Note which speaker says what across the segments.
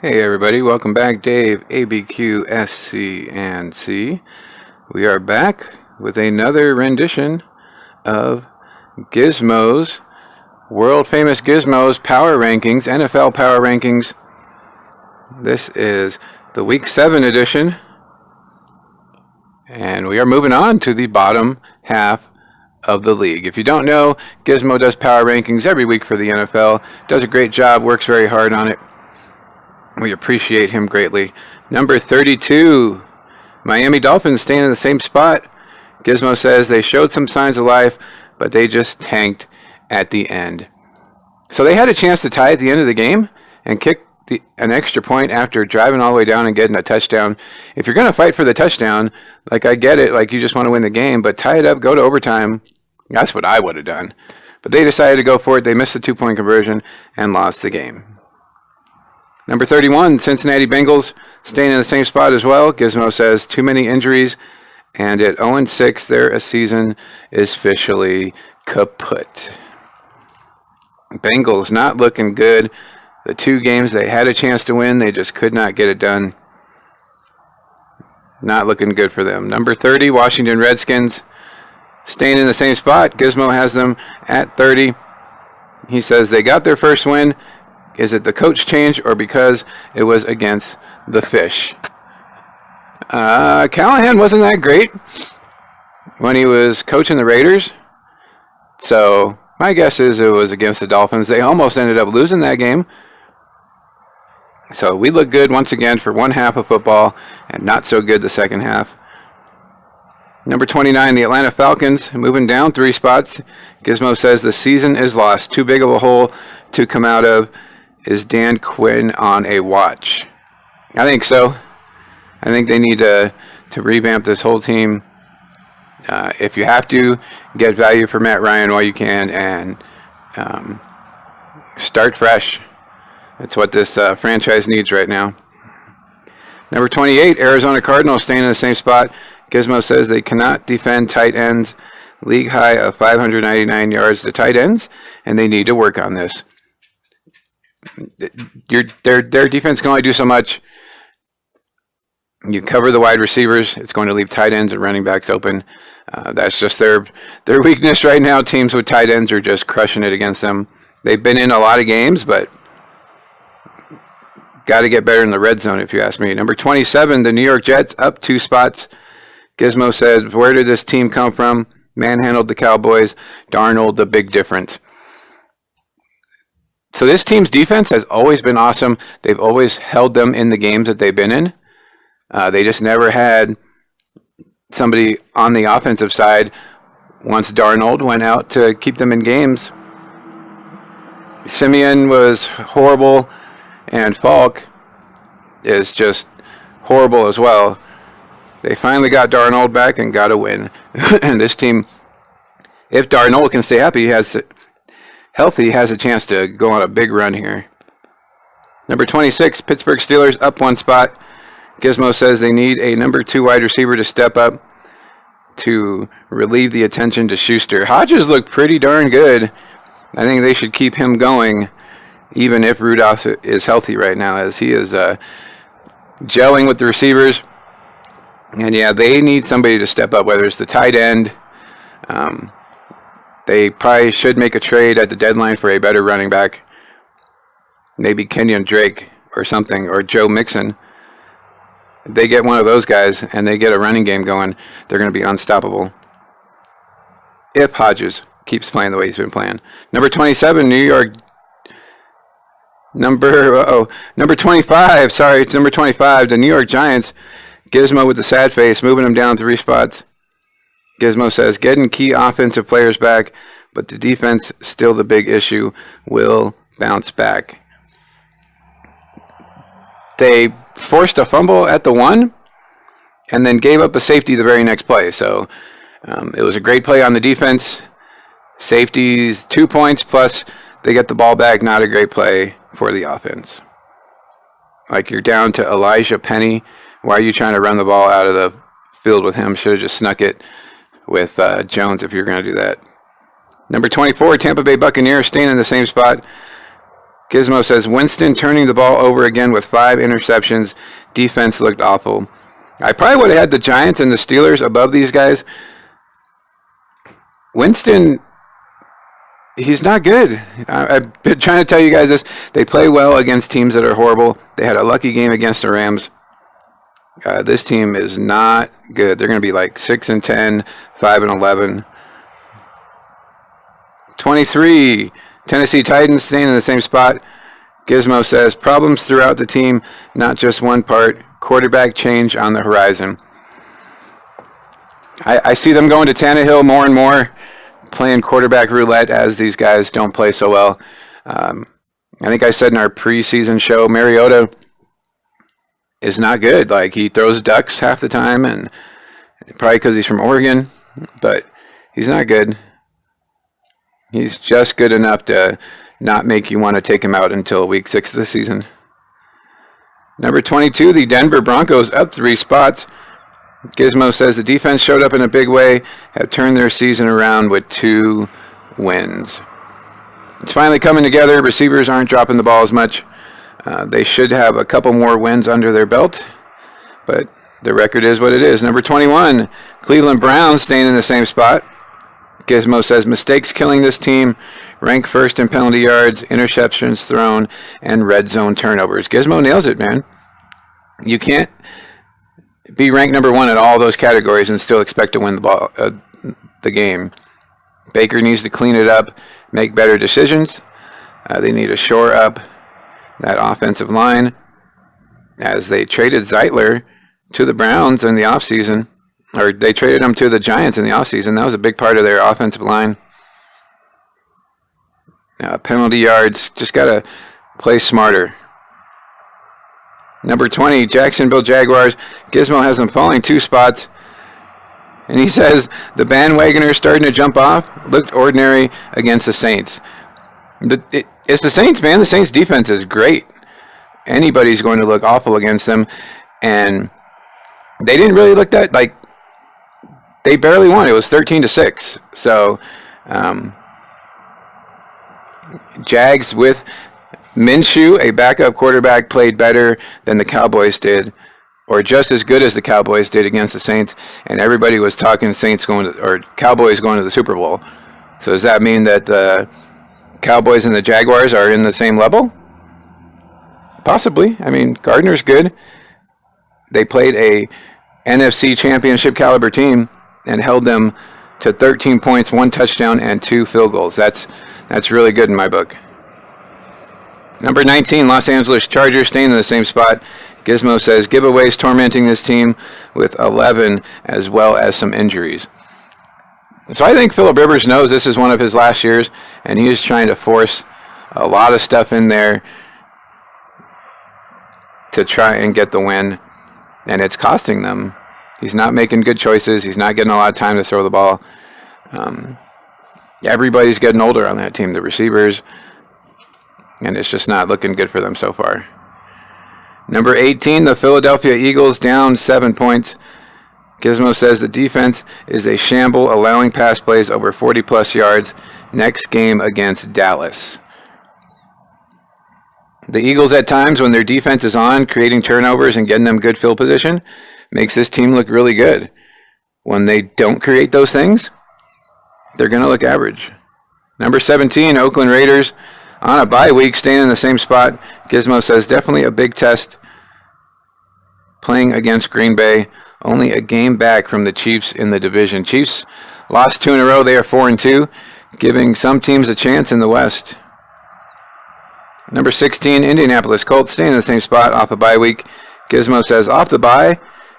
Speaker 1: Hey everybody, welcome back. Dave, ABQ, SC, and C. We are back with another rendition of Gizmo's, world famous Gizmo's Power Rankings, NFL Power Rankings. This is the Week 7 edition, and we are moving on to the bottom half of the league. If you don't know, Gizmo does Power Rankings every week for the NFL, does a great job, works very hard on it. We appreciate him greatly. Number 32, Miami Dolphins staying in the same spot. Gizmo says they showed some signs of life, but they just tanked at the end. So they had a chance to tie at the end of the game and kick an extra point after driving all the way down and getting a touchdown. If you're going to fight for the touchdown, like I get it, like you just want to win the game, but tie it up, go to overtime. That's what I would have done. But they decided to go for it. They missed the 2-point conversion and lost the game. Number 31, Cincinnati Bengals, staying in the same spot as well. Gizmo says too many injuries, and at 0-6, their season is officially kaput. Bengals not looking good. The 2 games they had a chance to win, they just could not get it done. Not looking good for them. Number 30, Washington Redskins, staying in the same spot. Gizmo has them at 30. He says they got their first win. Is it the coach change or because it was against the Fish? Callahan wasn't that great when he was coaching the Raiders. So my guess is it was against the Dolphins. They almost ended up losing that game. So we look good once again for one half of football and not so good the second half. Number 29, the Atlanta Falcons, moving down 3 spots. Gizmo says the season is lost. Too big of a hole to come out of. Is Dan Quinn on a watch? I think so. I think they need to revamp this whole team. If you have to, get value for Matt Ryan while you can and start fresh. That's what this franchise needs right now. Number 28, Arizona Cardinals staying in the same spot. Gizmo says they cannot defend tight ends. League high of 599 yards to tight ends, and they need to work on this. Their defense can only do so much. You cover the wide receivers, it's going to leave tight ends and running backs open. That's just their weakness right now. Teams with tight ends are just crushing it against them. They've been in a lot of games, but got to get better in the red zone, if you ask me. Number 27, the New York Jets, up 2 spots. Gizmo said, where did this team come from? Manhandled the Cowboys. Darnold, the big difference. So this team's defense has always been awesome. They've always held them in the games that they've been in. They just never had somebody on the offensive side once Darnold went out to keep them in games. Simeon was horrible, and Falk is just horrible as well. They finally got Darnold back and got a win. And this team, if Darnold can stay healthy, has a chance to go on a big run here. Number 26, Pittsburgh Steelers, up 1 spot. Gizmo says they need a number 2 wide receiver to step up to relieve the attention to Schuster. Hodges looked pretty darn good. I think they should keep him going, even if Rudolph is healthy right now, as he is gelling with the receivers. And yeah, they need somebody to step up, whether it's the tight end. They probably should make a trade at the deadline for a better running back. Maybe Kenyon Drake or something, or Joe Mixon. If they get one of those guys and they get a running game going, they're going to be unstoppable. If Hodges keeps playing the way he's been playing. Number 27, New York. Number 25. Sorry, it's number 25. The New York Giants. Gizmo with the sad face, moving them down 3 spots. Gizmo says, getting key offensive players back, but the defense still the big issue. Will bounce back. They forced a fumble at the 1 and then gave up a safety the very next play. So it was a great play on the defense. Safeties, 2 points, plus they get the ball back. Not a great play for the offense. Like, you're down to Elijah Penny. Why are you trying to run the ball out of the field with him? Should have just snuck it with Jones if you're going to do that. Number 24, Tampa Bay Buccaneers, staying in the same spot. Gizmo says, Winston turning the ball over again with 5 interceptions. Defense looked awful. I probably would have had the Giants and the Steelers above these guys. Winston, he's not good. I've been trying to tell you guys this. They play well against teams that are horrible. They had a lucky game against the Rams. This team is not good. They're going to be like 6-10, 5-11. 23, Tennessee Titans staying in the same spot. Gizmo says, problems throughout the team, not just one part. Quarterback change on the horizon. I see them going to Tannehill more and more, playing quarterback roulette as these guys don't play so well. I think I said in our preseason show, Mariota is not good. Like, he throws ducks half the time, and probably because he's from Oregon, but he's not good. He's just good enough to not make you want to take him out until week 6 of the season. Number 22, the Denver Broncos up 3 spots. Gizmo says the defense showed up in a big way, have turned their season around with 2 wins. It's finally coming together. Receivers aren't dropping the ball as much. They should have a couple more wins under their belt, but the record is what it is. Number 21, Cleveland Browns staying in the same spot. Gizmo says mistakes killing this team. Rank first in penalty yards, interceptions thrown, and red zone turnovers. Gizmo nails it, man. You can't be ranked number 1 at all those categories and still expect to win the game. Baker needs to clean it up, make better decisions. They need to shore up that offensive line, as they traded Zeitler to the Browns in the offseason, or they traded him to the Giants in the offseason. That was a big part of their offensive line. Penalty yards, just got to play smarter. Number 20, Jacksonville Jaguars. Gizmo has them falling 2 spots. And he says the bandwagoners starting to jump off. Looked ordinary against the Saints. It's the Saints, man. The Saints defense is great. Anybody's going to look awful against them. And they didn't really look that, like, they barely won. It was 13-6. So, Jags with Minshew, a backup quarterback, played better than the Cowboys did, or just as good as the Cowboys did against the Saints, and everybody was talking Cowboys going to the Super Bowl. So does that mean that the Cowboys and the Jaguars are in the same level? Possibly. I mean, Gardner's good. They played a NFC championship caliber team and held them to 13 points, 1 touchdown, and 2 field goals. That's really good in my book. Number 19, Los Angeles Chargers staying in the same spot. Gizmo says giveaways tormenting this team with 11 as well as some injuries. So I think Phillip Rivers knows this is one of his last years, and he is trying to force a lot of stuff in there to try and get the win, and it's costing them. He's not making good choices. He's not getting a lot of time to throw the ball. Everybody's getting older on that team, the receivers, and it's just not looking good for them so far. Number 18, the Philadelphia Eagles, down 7 points. Gizmo says the defense is a shamble, allowing pass plays over 40-plus yards. Next game against Dallas. The Eagles at times, when their defense is on, creating turnovers and getting them good field position, makes this team look really good. When they don't create those things, they're going to look average. Number 17, Oakland Raiders, on a bye week, staying in the same spot. Gizmo says definitely a big test playing against Green Bay. Only a game back from the Chiefs in the division. Chiefs lost 2 in a row. They are 4-2, giving some teams a chance in the West. Number 16, Indianapolis Colts, staying in the same spot off a bye week. Gizmo says off the bye,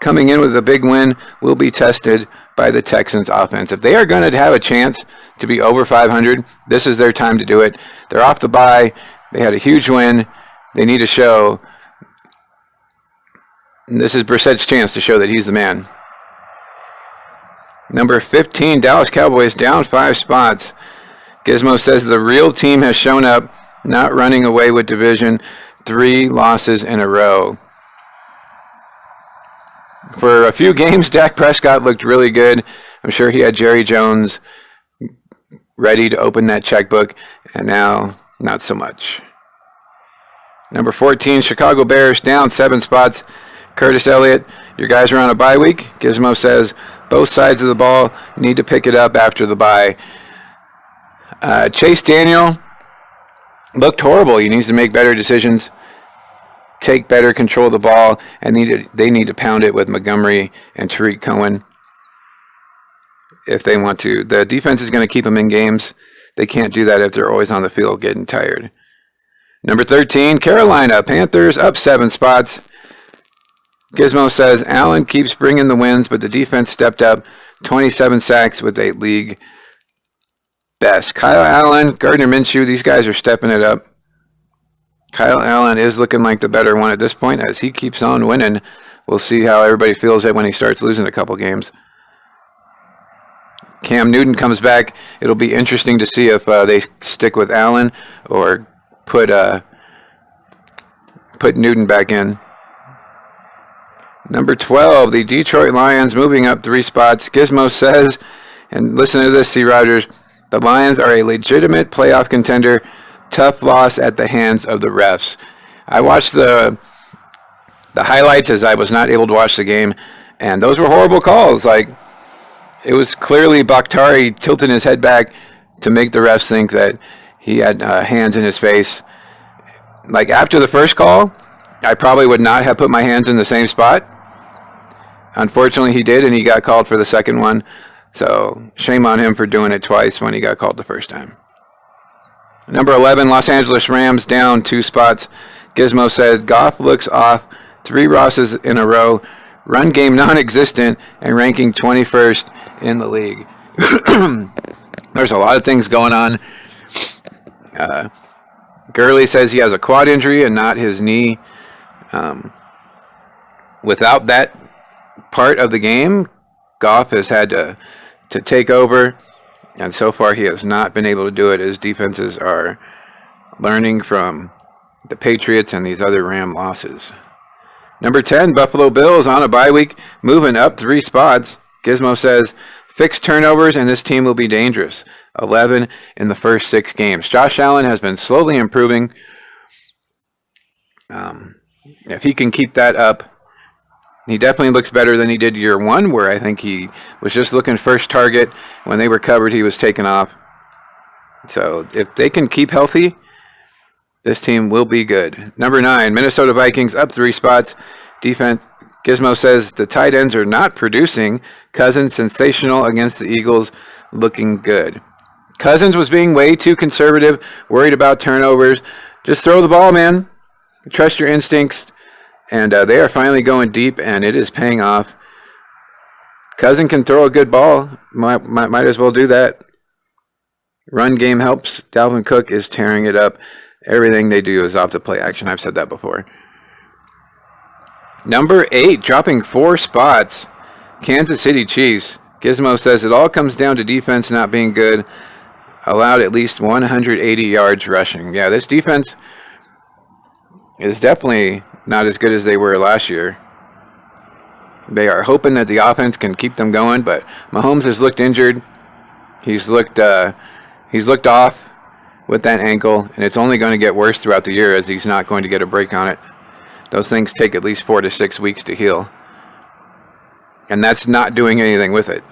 Speaker 1: coming in with a big win, will be tested by the Texans offense. If they are going to have a chance to be over 500, this is their time to do it. They're off the bye. They had a huge win. They need to show. And this is Brissett's chance to show that he's the man. Number 15, Dallas Cowboys, down 5 spots. Gizmo says the real team has shown up, not running away with division. 3 losses in a row. For a few games, Dak Prescott looked really good. I'm sure he had Jerry Jones ready to open that checkbook, and now not so much. Number 14, Chicago Bears down 7 spots. Curtis Elliott, your guys are on a bye week. Gizmo says both sides of the ball need to pick it up after the bye. Chase Daniel looked horrible. He needs to make better decisions, take better control of the ball, and they need to pound it with Montgomery and Tariq Cohen if they want to. The defense is going to keep them in games. They can't do that if they're always on the field getting tired. Number 13, Carolina Panthers up 7 spots. Gizmo says Allen keeps bringing the wins, but the defense stepped up. 27 sacks with a league best. Kyle Allen, Gardner Minshew, these guys are stepping it up. Kyle Allen is looking like the better one at this point as he keeps on winning. We'll see how everybody feels it when he starts losing a couple games. Cam Newton comes back. It'll be interesting to see if they stick with Allen or put Newton back in. Number 12, the Detroit Lions moving up 3 spots. Gizmo says, and listen to this, C. Rogers, the Lions are a legitimate playoff contender. Tough loss at the hands of the refs. I watched the highlights as I was not able to watch the game, and those were horrible calls. Like, it was clearly Bakhtari tilting his head back to make the refs think that he had hands in his face. Like, after the first call, I probably would not have put my hands in the same spot. Unfortunately, he did, and he got called for the second one. So, shame on him for doing it twice when he got called the first time. Number 11, Los Angeles Rams down 2 spots. Gizmo says, Goff looks off, 3 losses in a row, run game non-existent, and ranking 21st in the league. There's a lot of things going on. Gurley says he has a quad injury and not his knee. Without that part of the game, Goff has had to take over, and so far he has not been able to do it as defenses are learning from the Patriots and these other Ram losses. Number 10, Buffalo Bills on a bye week, moving up 3 spots. Gizmo says, fix turnovers and this team will be dangerous. 11 in the first 6 games. Josh Allen has been slowly improving. If he can keep that up, he definitely looks better than he did year 1, where I think he was just looking first target. When they were covered, he was taken off. So if they can keep healthy, this team will be good. Number 9, Minnesota Vikings up 3 spots. Defense, Gizmo says the tight ends are not producing. Cousins sensational against the Eagles, looking good. Cousins was being way too conservative, worried about turnovers. Just throw the ball, man. Trust your instincts. And they are finally going deep, and it is paying off. Cousin can throw a good ball. Might as well do that. Run game helps. Dalvin Cook is tearing it up. Everything they do is off the play action. I've said that before. Number 8, dropping 4 spots. Kansas City Chiefs. Gizmo says it all comes down to defense not being good. Allowed at least 180 yards rushing. Yeah, this defense is definitely not as good as they were last year. They are hoping that the offense can keep them going, but Mahomes has looked injured. He's looked off with that ankle, and it's only going to get worse throughout the year as he's not going to get a break on it. Those things take at least 4 to 6 weeks to heal. And that's not doing anything with it.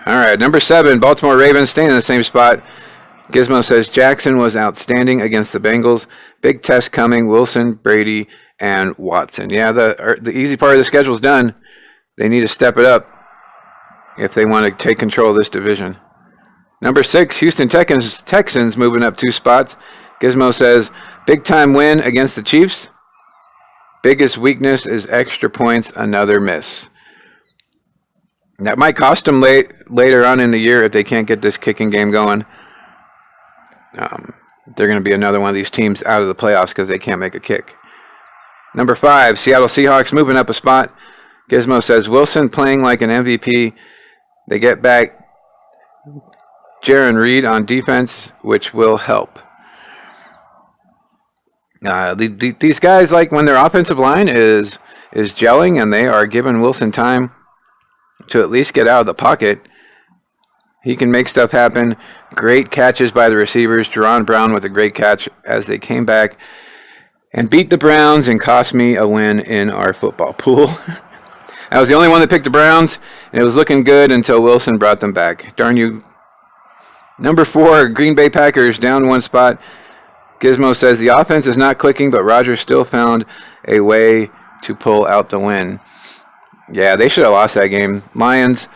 Speaker 1: All right, number 7, Baltimore Ravens staying in the same spot. Gizmo says Jackson was outstanding against the Bengals. Big test coming. Wilson, Brady, and Watson. Yeah, the easy part of the schedule is done. They need to step it up if they want to take control of this division. Number 6, Houston Texans moving up 2 spots. Gizmo says big time win against the Chiefs. Biggest weakness is extra points, another miss. That might cost them later on in the year if they can't get this kicking game going. They're going to be another one of these teams out of the playoffs because they can't make a kick. Number 5, Seattle Seahawks moving up a spot. Gizmo says Wilson playing like an MVP. They get back Jaron Reed on defense, which will help. These guys, like when their offensive line is gelling and they are giving Wilson time to at least get out of the pocket, he can make stuff happen. Great catches by the receivers. Jerron Brown with a great catch as they came back and beat the Browns and cost me a win in our football pool. I was the only one that picked the Browns, and it was looking good until Wilson brought them back. Darn you. Number 4, Green Bay Packers down 1 spot. Gizmo says the offense is not clicking, but Rodgers still found a way to pull out the win. Yeah, they should have lost that game. Lions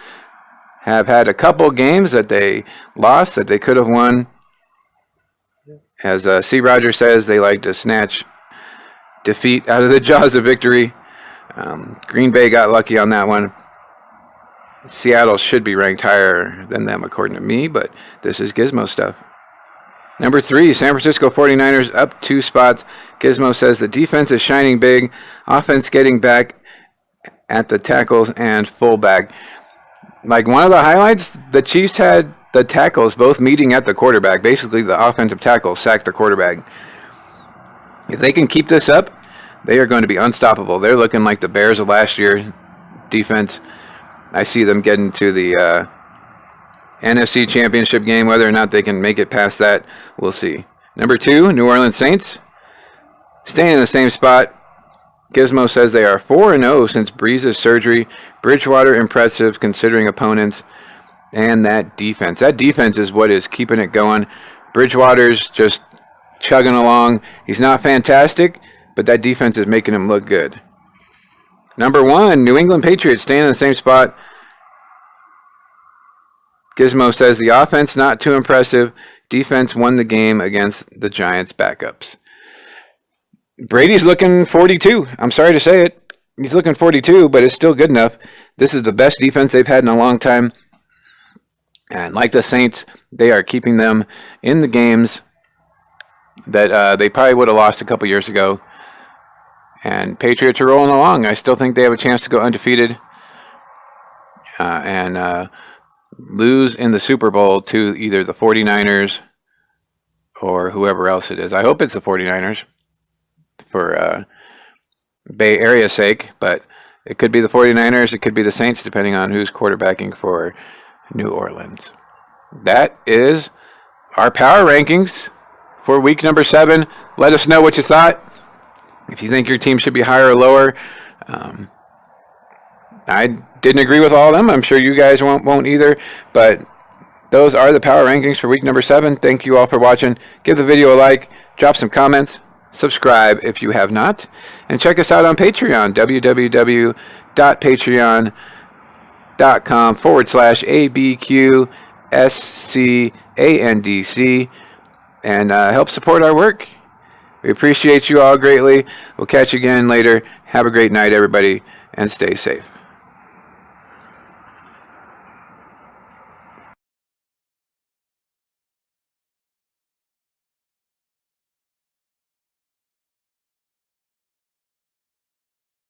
Speaker 1: have had a couple games that they lost that they could have won. As C. Rogers says, they like to snatch defeat out of the jaws of victory. Green Bay got lucky on that one. Seattle should be ranked higher than them, according to me, but this is Gizmo stuff. Number 3, San Francisco 49ers up 2 spots. Gizmo says the defense is shining big. Offense getting back at the tackles and fullback. Like one of the highlights, the Chiefs had the tackles both meeting at the quarterback. Basically, the offensive tackle sacked the quarterback. If they can keep this up, they are going to be unstoppable. They're looking like the Bears of last year. Defense, I see them getting to the NFC Championship game. Whether or not they can make it past that, we'll see. Number 2, New Orleans Saints. Staying in the same spot. Gizmo says they are 4-0 since Breeze's surgery. Bridgewater impressive considering opponents. And that defense. That defense is what is keeping it going. Bridgewater's just chugging along. He's not fantastic, but that defense is making him look good. Number 1, New England Patriots staying in the same spot. Gizmo says the offense not too impressive. Defense won the game against the Giants backups. Brady's looking 42. I'm sorry to say it. He's looking 42, but it's still good enough. This is the best defense they've had in a long time. And like the Saints, they are keeping them in the games that they probably would have lost a couple years ago. And Patriots are rolling along. I still think they have a chance to go undefeated and lose in the Super Bowl to either the 49ers or whoever else it is. I hope it's the 49ers for Bay Area sake, but it could be the 49ers, it could be the Saints, depending on who's quarterbacking for New Orleans. That is our power rankings for week number 7. Let us know what you thought. If you think your team should be higher or lower. I didn't agree with all of them. I'm sure you guys won't either. But those are the power rankings for week number 7. Thank you all for watching. Give the video a like. Drop some comments. Subscribe if you have not. And check us out on Patreon. www.patreon.com/ABQSCANDC. And help support our work. We appreciate you all greatly. We'll catch you again later. Have a great night, everybody, and stay safe.